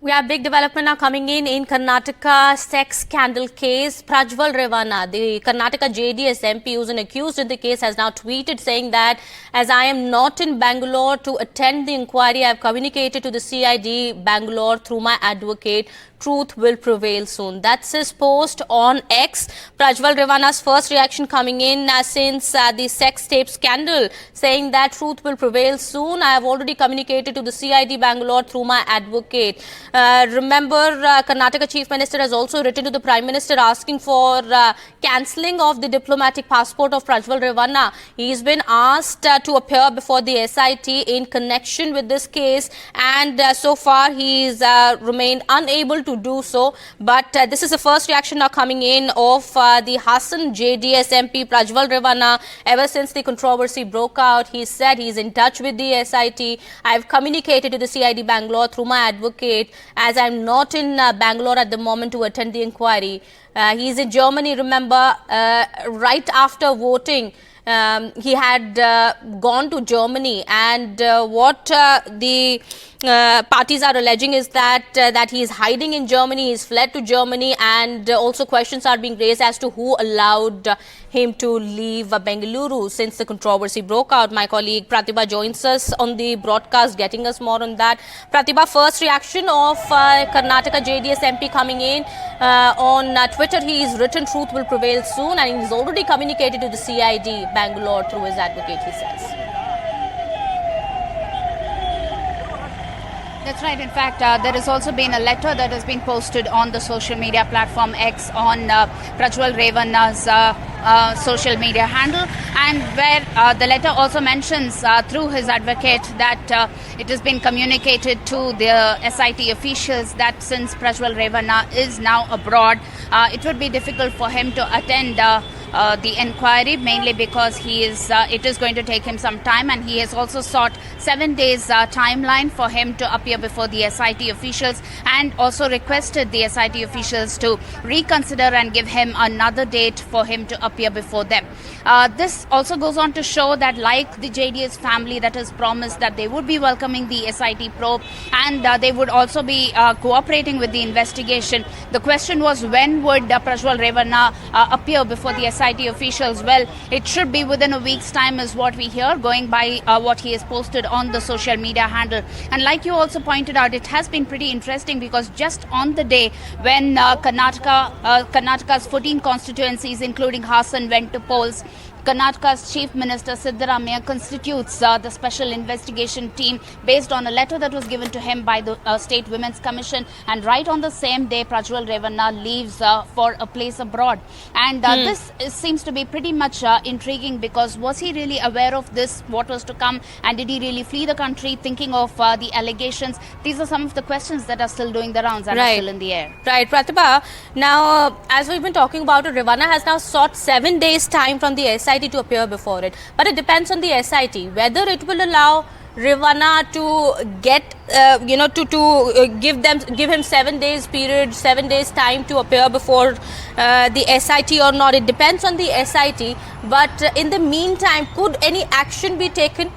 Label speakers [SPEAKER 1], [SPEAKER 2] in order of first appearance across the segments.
[SPEAKER 1] We have big development now coming in Karnataka sex scandal case. Prajwal Revana, the Karnataka JDS MP who's an accused in the case, has now tweeted saying that as I am not in Bangalore to attend the inquiry, I have communicated to the CID Bangalore through my advocate. Truth will prevail soon. That's his post on X. Prajwal Revana's first reaction coming in since the sex tape scandal, saying that truth will prevail soon. I have already communicated to the CID Bangalore through my advocate. Remember, Karnataka Chief Minister has also written to the Prime Minister asking for cancelling of the diplomatic passport of Prajwal Revana. He's been asked to appear before the SIT in connection with this case, and so far he's remained unable to do so. But this is the first reaction now coming in of the Hassan JDS MP Prajwal Revana. Ever since the controversy broke out, he said he's in touch with the SIT. I've communicated to the CID Bangalore through my advocate, as I'm not in Bangalore at the moment to attend the inquiry. He's in Germany, remember, right after voting. He had gone to Germany, and what the parties are alleging is that he is hiding in Germany. He's fled to Germany, and also questions are being raised as to who allowed him to leave Bengaluru since the controversy broke out. My colleague Pratibha joins us on the broadcast, getting us more on that. Pratibha, first reaction of Karnataka JDS MP coming in on Twitter. He's written truth will prevail soon, and he's already communicated to the CID Bangalore through his advocate, he says.
[SPEAKER 2] That's right. In fact, there has also been a letter that has been posted on the social media platform X on Prajwal Revana's social media handle, and where the letter also mentions through his advocate that it has been communicated to the SIT officials that since Prajwal Revana is now abroad, it would be difficult for him to attend the inquiry, mainly because it is going to take him some time, and he has also sought 7 days timeline for him to appear before the SIT officials, and also requested the SIT officials to reconsider and give him another date for him to appear before them. This also goes on to show that, like the JDS family that has promised that they would be welcoming the SIT probe, and they would also be cooperating with the investigation. The question was, when would Prajwal Revana appear before the SIT officials? Well, it should be within a week's time is what we hear, going by what he has posted on the social media handle. And like you also pointed out, it has been pretty interesting because just on the day when Karnataka's 14 constituencies, including Hassan, went to polls, Karnataka's Chief Minister Siddaramaiah constitutes the special investigation team based on a letter that was given to him by the State Women's Commission, and right on the same day Prajwal Revana leaves for a place abroad. And this seems to be pretty much intriguing, because was he really aware of this, what was to come, and did he really flee the country thinking of the allegations? These are some of the questions that are still doing the rounds and are still in the air.
[SPEAKER 1] Right, Pratibha. Now, as we've been talking about it, Revana has now sought 7 days time from the SIT to appear before it, but it depends on the SIT whether it will allow Revana to get give him 7 days period, 7 days time to appear before the SIT or not. It depends on the SIT, but in the meantime, could any action be taken?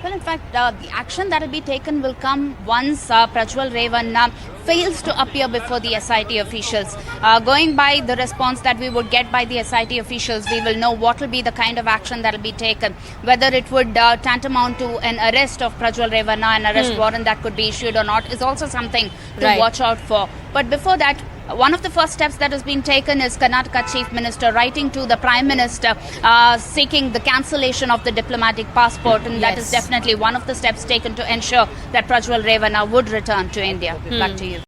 [SPEAKER 2] Well, in fact, the action that will be taken will come once Prajwal Revana fails to appear before the SIT officials. Going by the response that we would get by the SIT officials, we will know what will be the kind of action that will be taken. Whether it would tantamount to an arrest of Prajwal Revana, an arrest warrant that could be issued or not, is also something to watch out for. But before that, one of the first steps that has been taken is Karnataka Chief Minister writing to the Prime Minister seeking the cancellation of the diplomatic passport, and that is definitely one of the steps taken to ensure that Prajwal Revana would return to India. Back to you.